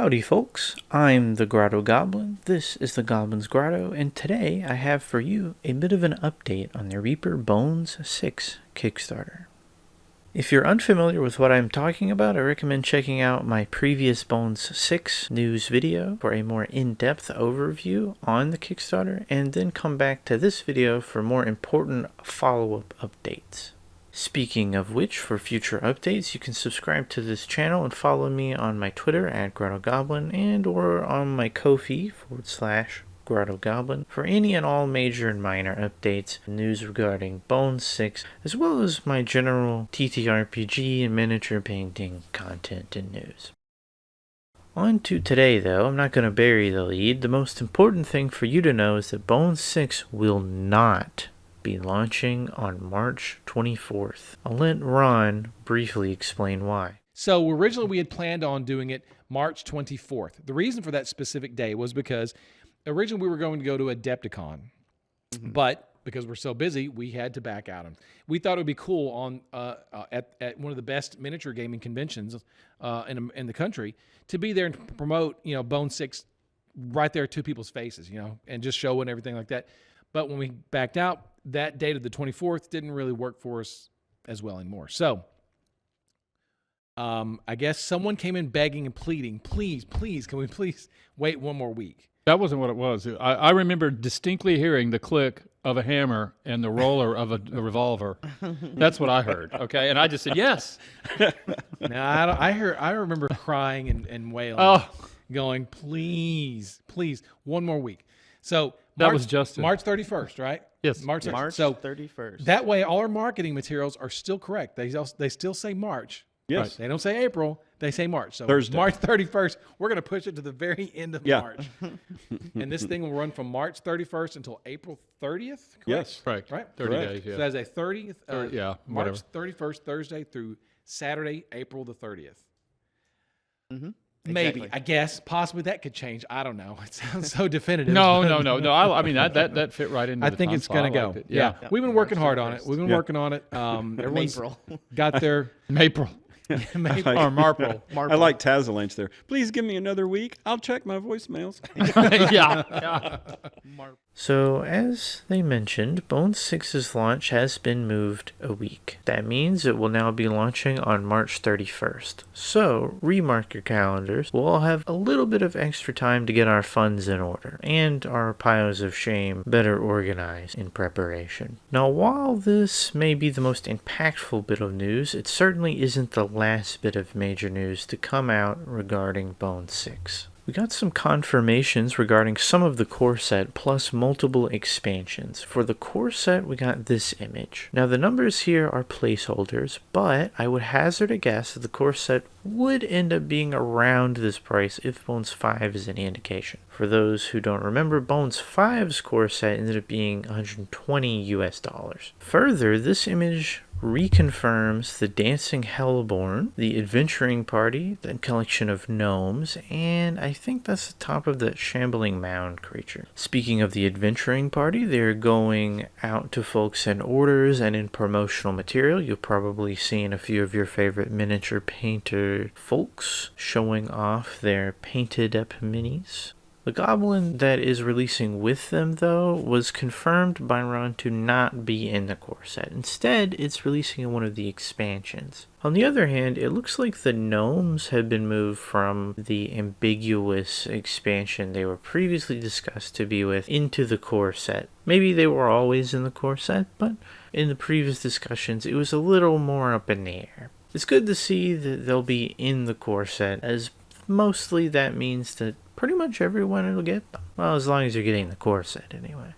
Howdy folks, I'm the Grotto Goblin, this is the Goblin's Grotto, and today I have for you a bit of an update on the Reaper Bones VI Kickstarter. If you're unfamiliar with what I'm talking about, I recommend checking out my previous Bones 6 news video for a more in-depth overview on the Kickstarter, and then come back to this video for more important follow-up updates. Speaking of which, for future updates, you can subscribe to this channel and follow me on my Twitter at Grotto Goblin and or on my Ko-fi /Grotto Goblin for any and all major and minor updates, news regarding Bones 6, as well as my general TTRPG and miniature painting content and news. On to today though, I'm not going to bury the lead. The most important thing for you to know is that Bones 6 will not be launching on March 24th. I'll let Ron briefly explain why. So originally we had planned on doing it March 24th. The reason for that specific day was because originally we were going to go to Adepticon, but because we're so busy, we had to back out. We thought it would be cool on at one of the best miniature gaming conventions in the country to be there and promote, Bone 6 right there to people's faces, and just show and everything like that. But when we backed out, that date of the 24th didn't really work for us as well anymore. So I guess someone came in begging and pleading, please, can we please wait one more week? That wasn't what it was. I remember distinctly hearing the click of a hammer and the roller of a revolver. That's what I heard. Okay, and I just said yes. No, I remember crying and wailing, going, please, one more week. So that was Justin. March 31st, right? Yes. March 31st. That way, all our marketing materials are still correct. They still say March. Yes. Right. They don't say April. They say March. So Thursday. March 31st, we're going to push it to the very end of March. And this thing will run from March 31st until April 30th, correct? Yes. Right. 30 Correct. days, yeah. So that's a 30th, whatever. March 31st, Thursday through Saturday, April the 30th. Mm-hmm. Maybe, I guess, possibly that could change. I don't know. It sounds so definitive. No. I mean, that fit right into I the think time it's slot. going to I go. liked it. Yeah. We've been working hard on it. Yeah. Everyone's got their April. Maple. Or Marple. I like Tazalanch there. Please give me another week. I'll check my voicemails. yeah. So, as they mentioned, Bones 6's launch has been moved a week. That means it will now be launching on March 31st. So, remark your calendars. We'll all have a little bit of extra time to get our funds in order, and our piles of shame better organized in preparation. Now, while this may be the most impactful bit of news, it certainly isn't the last bit of major news to come out regarding Bones 6. We got some confirmations regarding some of the core set plus multiple expansions. For the core set, we got this image. Now the numbers here are placeholders, but I would hazard a guess that the core set would end up being around this price if Bones 5 is any indication. For those who don't remember, Bones 5's core set ended up being $120 US. Further, this image reconfirms the Dancing Hellborn, the Adventuring Party, the collection of gnomes, and I think that's the top of the Shambling Mound creature. Speaking of the Adventuring Party, they're going out to folks in orders and in promotional material. You'll probably seen a few of your favorite miniature painter folks showing off their painted up minis. The Goblin that is releasing with them, though, was confirmed by Ron to not be in the core set. Instead, it's releasing in one of the expansions. On the other hand, it looks like the gnomes have been moved from the ambiguous expansion they were previously discussed to be with into the core set. Maybe they were always in the core set, but in the previous discussions, it was a little more up in the air. It's good to see that they'll be in the core set, as mostly that means that pretty much everyone will get them. Well, as long as you're getting the core set anyway.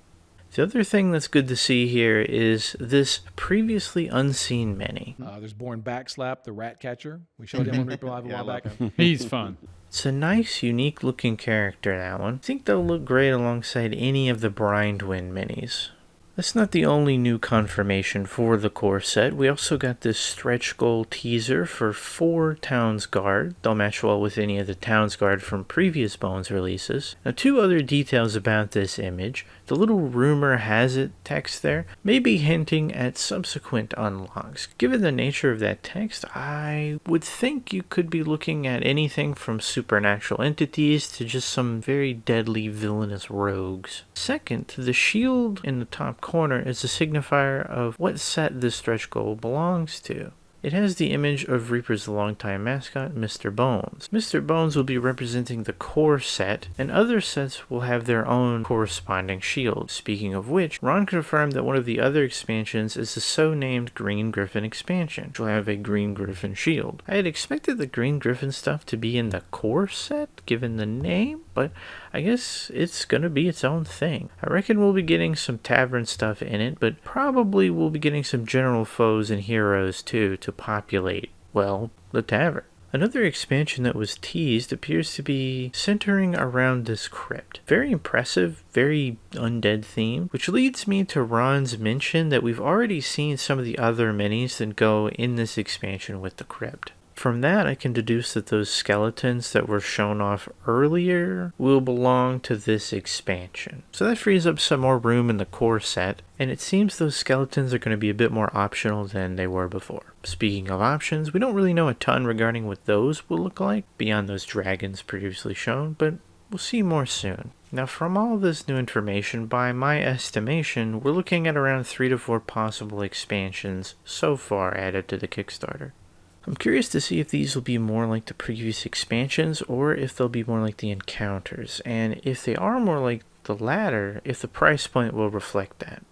The other thing that's good to see here is this previously unseen mini. There's Born Backslap, the rat catcher. We showed him on Reaper Live a while back. He's fun. It's a nice, unique looking character, that one. I think they'll look great alongside any of the Brindwind minis. That's not the only new confirmation for the core set. We also got this stretch goal teaser for 4 Towns Guard. They'll match well with any of the Towns Guard from previous Bones releases. Now, 2 other details about this image. The little rumor has it text there may be hinting at subsequent unlocks. Given the nature of that text, I would think you could be looking at anything from supernatural entities to just some very deadly villainous rogues. Second, the shield in the top corner is a signifier of what set this stretch goal belongs to. It has the image of Reaper's longtime mascot, Mr. Bones. Mr. Bones will be representing the core set, and other sets will have their own corresponding shield. Speaking of which, Ron confirmed that one of the other expansions is the so-named Green Griffin expansion, which will have a Green Griffin shield. I had expected the Green Griffin stuff to be in the core set, given the name, but I guess it's gonna be its own thing. I reckon we'll be getting some tavern stuff in it, but probably we'll be getting some general foes and heroes too to populate, well, the tavern. Another expansion that was teased appears to be centering around this crypt. Very impressive, very undead theme, which leads me to Ron's mention that we've already seen some of the other minis that go in this expansion with the crypt. From that, I can deduce that those skeletons that were shown off earlier will belong to this expansion. So that frees up some more room in the core set, and it seems those skeletons are going to be a bit more optional than they were before. Speaking of options, we don't really know a ton regarding what those will look like, beyond those dragons previously shown, but we'll see more soon. Now, from all this new information, by my estimation, we're looking at around 3 to 4 possible expansions so far added to the Kickstarter. I'm curious to see if these will be more like the previous expansions or if they'll be more like the encounters, and if they are more like the latter, if the price point will reflect that.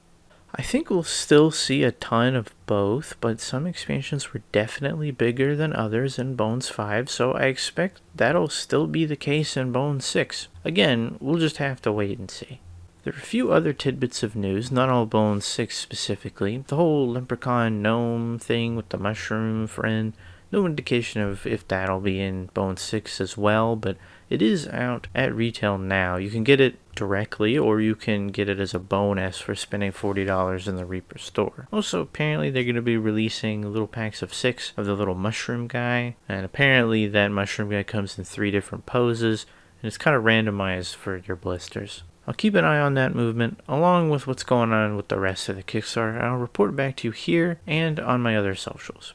I think we'll still see a ton of both, but some expansions were definitely bigger than others in Bones 5, so I expect that'll still be the case in Bones 6. Again, we'll just have to wait and see. There are a few other tidbits of news, not all Bones 6 specifically. The whole leprechaun gnome thing with the mushroom friend, no indication of if that'll be in Bones 6 as well, but it is out at retail now. You can get it directly, or you can get it as a bonus for spending $40 in the Reaper store. Also, apparently they're going to be releasing little packs of 6 of the little mushroom guy, and apparently that mushroom guy comes in 3 different poses, and it's kind of randomized for your blisters. I'll keep an eye on that movement, along with what's going on with the rest of the Kickstarter, and I'll report back to you here and on my other socials.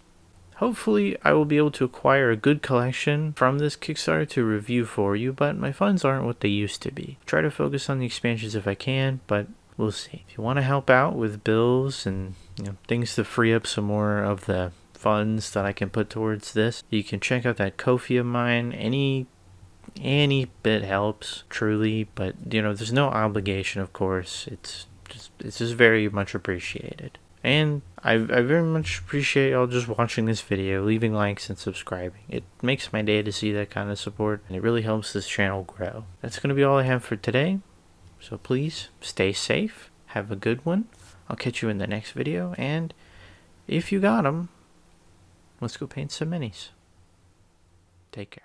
Hopefully, I will be able to acquire a good collection from this Kickstarter to review for you, but my funds aren't what they used to be. Try to focus on the expansions if I can, but we'll see. If you want to help out with bills and things to free up some more of the funds that I can put towards this, you can check out that Ko-fi of mine. Any bit helps, truly, but there's no obligation, of course. It's just very much appreciated. And I very much appreciate y'all just watching this video, leaving likes and subscribing. It makes my day to see that kind of support, and it really helps this channel grow. That's going to be all I have for today. So please stay safe, have a good one. I'll catch you in the next video, and if you got them, let's go paint some minis. Take care.